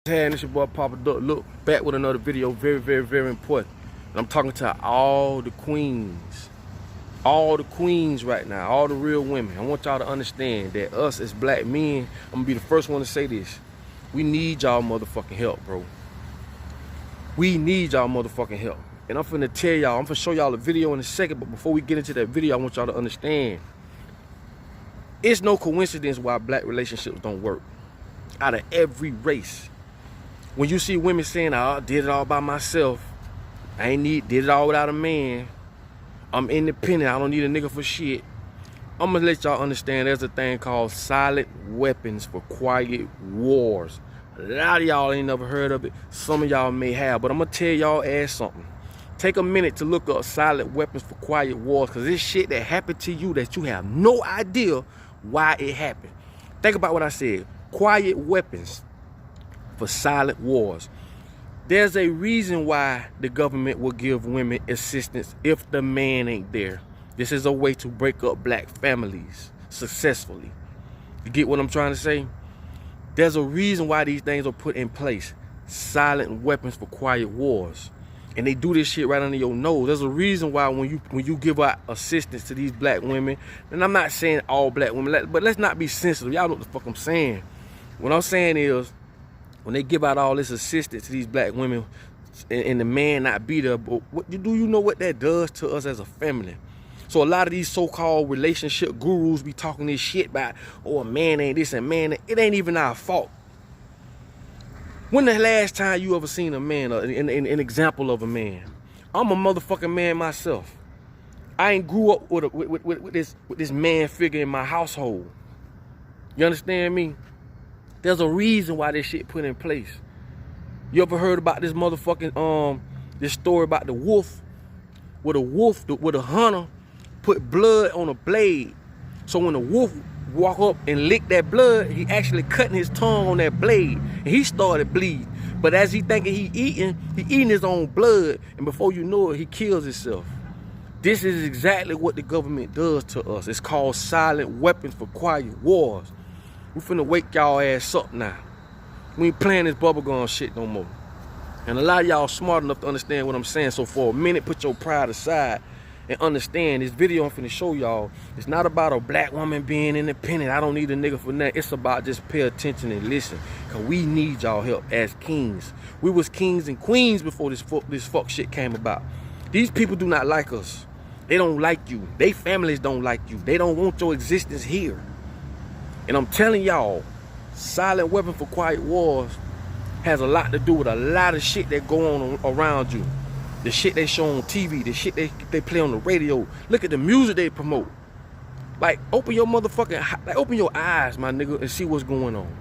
Hey, it's your boy Papa Duck. Look back with another video, very important. And I'm talking to all the queens right now, all the real women. I want y'all to understand that us as black men, I'm gonna be the first one to say this. We need y'all motherfucking help, bro. We need y'all motherfucking help. And I'm finna tell y'all, I'm finna show y'all a video in a second, but before we get into that video, I want y'all to understand. It's no coincidence why black relationships don't work. Out of every race. When you see women saying, oh, I did it all by myself, did it all without a man, I'm independent, I don't need a nigga for shit, I'm gonna let y'all understand there's a thing called silent weapons for quiet wars. A lot of y'all ain't never heard of it. Some of y'all may have, but I'm gonna tell y'all ass something. Take a minute to look up silent weapons for quiet wars, because it's shit that happened to you that you have no idea why it happened. Think about what I said. Quiet weapons for silent wars. There's a reason why the government will give women assistance if the man ain't there. This is a way to break up black families successfully. You get what I'm trying to say? There's a reason why these things are put in place. Silent weapons for quiet wars. And they do this shit right under your nose. There's a reason why when you give out assistance to these black women, and I'm not saying all black women, but let's not be sensitive. Y'all know what the fuck I'm saying. What I'm saying is, when they give out all this assistance to these black women and the man not be there, but do you know what that does to us as a family? So a lot of these so-called relationship gurus be talking this shit about, oh, a man ain't this and man, it ain't even our fault. When the last time you ever seen a man, an example of a man? I'm a motherfucking man myself. I ain't grew up with this man figure in my household. You understand me? There's a reason why this shit put in place. You ever heard about this motherfucking this story about the wolf? Where the hunter put blood on a blade. So when the wolf walk up and lick that blood, he actually cutting his tongue on that blade, and he started bleeding. But as he thinking he eating his own blood, and before you know it, he kills himself. This is exactly what the government does to us. It's called silent weapons for quiet wars. We finna wake y'all ass up now. We ain't playing this bubblegum shit no more. And a lot of y'all smart enough to understand what I'm saying. So for a minute, put your pride aside and understand this video I'm finna show y'all. It's not about a black woman being independent. I don't need a nigga for nothing. It's about just pay attention and listen. Cause we need y'all help as kings. We was kings and queens before this fuck shit came about. These people do not like us. They don't like you. They families don't like you. They don't want your existence here. And I'm telling y'all, silent weapon for quiet wars has a lot to do with a lot of shit that go on around you. The shit they show on TV, the shit they play on the radio. Look at the music they promote. Like, open your open your eyes, my nigga, and see what's going on.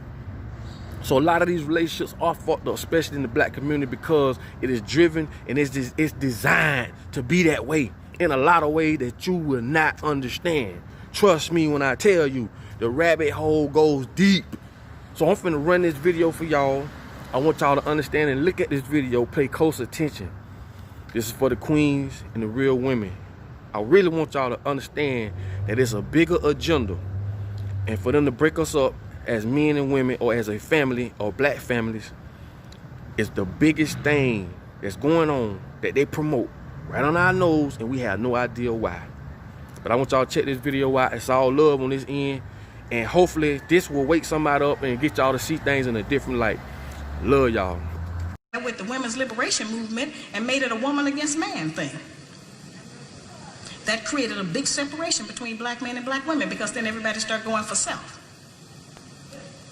So a lot of these relationships are fucked up, especially in the black community, because it is driven and it's designed to be that way in a lot of ways that you will not understand. Trust me when I tell you, the rabbit hole goes deep. So I'm finna run this video for y'all. I want y'all to understand and look at this video, pay close attention. This is for the queens and the real women. I really want y'all to understand that it's a bigger agenda. And for them to break us up as men and women, or as a family, or black families, is the biggest thing that's going on that they promote right on our nose, and we have no idea why. But I want y'all to check this video out. It's all love on this end. And hopefully this will wake somebody up and get y'all to see things in a different light. Love y'all. With the women's liberation movement and made it a woman against man thing. That created a big separation between black men and black women, because then everybody started going for self.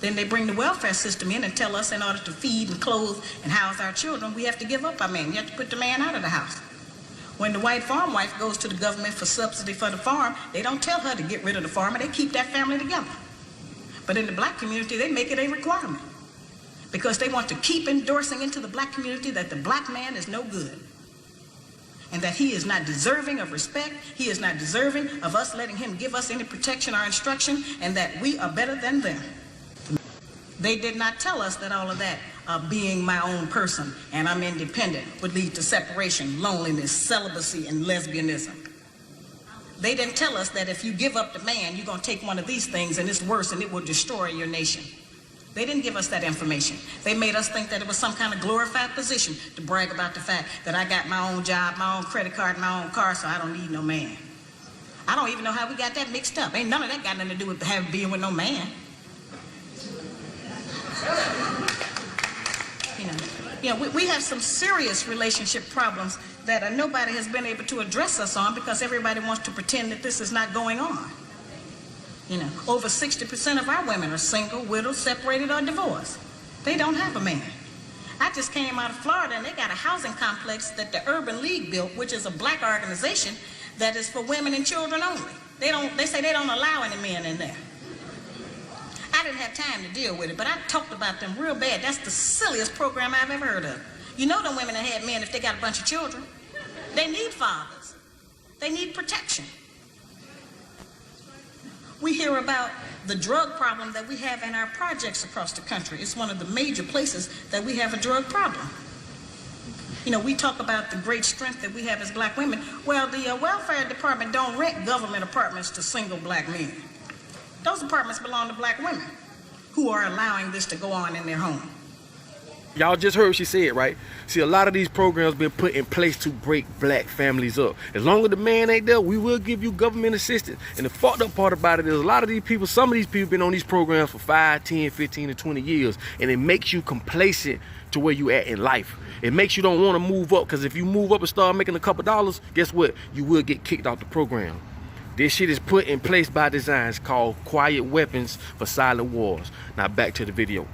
Then they bring the welfare system in and tell us in order to feed and clothe and house our children, we have to give up our man. You have to put the man out of the house. When the white farm wife goes to the government for subsidy for the farm, they don't tell her to get rid of the farmer. They keep that family together. But in the black community, they make it a requirement, because they want to keep endorsing into the black community that the black man is no good, and that he is not deserving of respect. He is not deserving of us letting him give us any protection or instruction, and that we are better than them. They did not tell us that all of that, being my own person and I'm independent, would lead to separation, loneliness, celibacy, and lesbianism. They didn't tell us that if you give up the man, you're going to take one of these things and it's worse and it will destroy your nation. They didn't give us that information. They made us think that it was some kind of glorified position to brag about the fact that I got my own job, my own credit card, my own car, so I don't need no man. I don't even know how we got that mixed up. Ain't none of that got nothing to do with being with no man. We have some serious relationship problems that nobody has been able to address us on because everybody wants to pretend that this is not going on. Over 60% of our women are single, widowed, separated, or divorced. They don't have a man. I just came out of Florida and they got a housing complex that the Urban League built, which is a black organization that is for women and children only. They say they don't allow any men in there. I didn't have time to deal with it, but I talked about them real bad. That's the silliest program I've ever heard of. You know them women that had men if they got a bunch of children. They need fathers. They need protection. We hear about the drug problem that we have in our projects across the country. It's one of the major places that we have a drug problem. We talk about the great strength that we have as black women. Well, the welfare department don't rent government apartments to single black men. Those apartments belong to black women who are allowing this to go on in their home. Y'all just heard what she said, right? See, a lot of these programs been put in place to break black families up. As long as the man ain't there, we will give you government assistance. And the fucked up part about it is a lot of these people, some of these people been on these programs for 5, 10, 15, and 20 years. And it makes you complacent to where you at in life. It makes you don't want to move up, because if you move up and start making a couple dollars, guess what? You will get kicked off the program. This shit is put in place by design. It's called quiet weapons for silent wars. Now back to the video.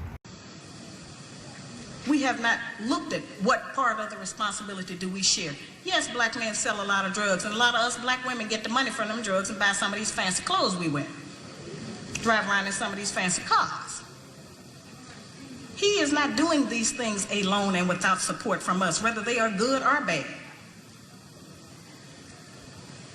We have not looked at what part of the responsibility do we share. Yes, black men sell a lot of drugs, and a lot of us black women get the money from them drugs and buy some of these fancy clothes we wear. Drive around in some of these fancy cars. He is not doing these things alone and without support from us, whether they are good or bad.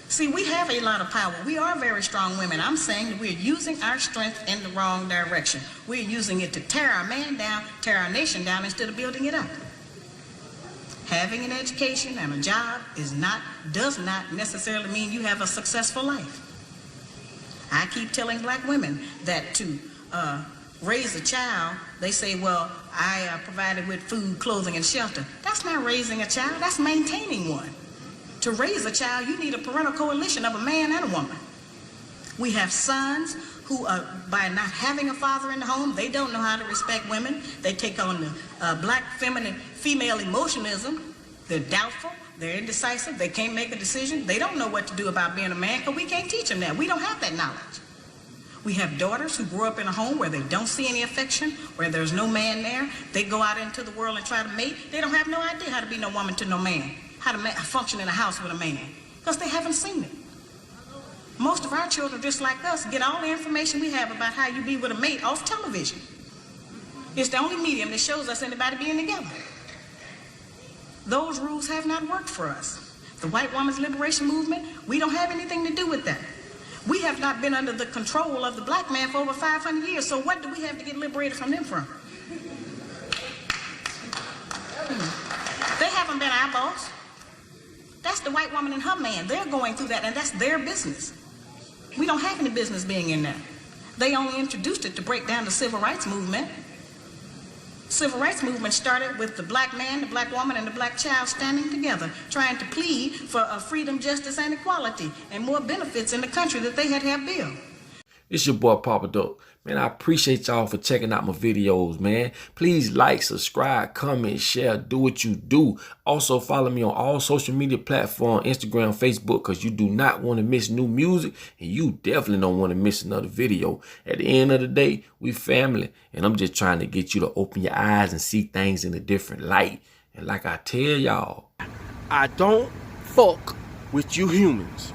See, we have a lot of power. We are very strong women. I'm saying that we're using our strength in the wrong direction. We're using it to tear our man down, tear our nation down, instead of building it up. Having an education and a job does not necessarily mean you have a successful life. I keep telling black women that to raise a child, they say, well, I provided with food, clothing, and shelter. That's not raising a child, that's maintaining one. To raise a child, you need a parental coalition of a man and a woman. We have sons who, by not having a father in the home, they don't know how to respect women. They take on the black female emotionalism. They're doubtful, they're indecisive, they can't make a decision. They don't know what to do about being a man because we can't teach them that. We don't have that knowledge. We have daughters who grew up in a home where they don't see any affection, where there's no man there. They go out into the world and try to mate. They don't have no idea how to be no woman to no man. How to function in a house with a man, because they haven't seen it. Most of our children, just like us, get all the information we have about how you be with a mate off television. It's the only medium that shows us anybody being together. Those rules have not worked for us. The white woman's liberation movement, we don't have anything to do with that. We have not been under the control of the black man for over 500 years, so what do we have to get liberated from them from? They haven't been our boss. That's the white woman and her man. They're going through that, and that's their business. We don't have any business being in there. They only introduced it to break down the civil rights movement. Civil rights movement started with the black man, the black woman, and the black child standing together, trying to plead for freedom, justice, and equality, and more benefits in the country that they had built. It's your boy Papa Dope. Man, I appreciate y'all for checking out my videos, man. Please like, subscribe, comment, share, do what you do. Also follow me on all social media platforms, Instagram, Facebook, because you do not want to miss new music, and you definitely don't want to miss another video. At the end of the day, we family, and I'm just trying to get you to open your eyes and see things in a different light. And like I tell y'all, I don't fuck with you humans.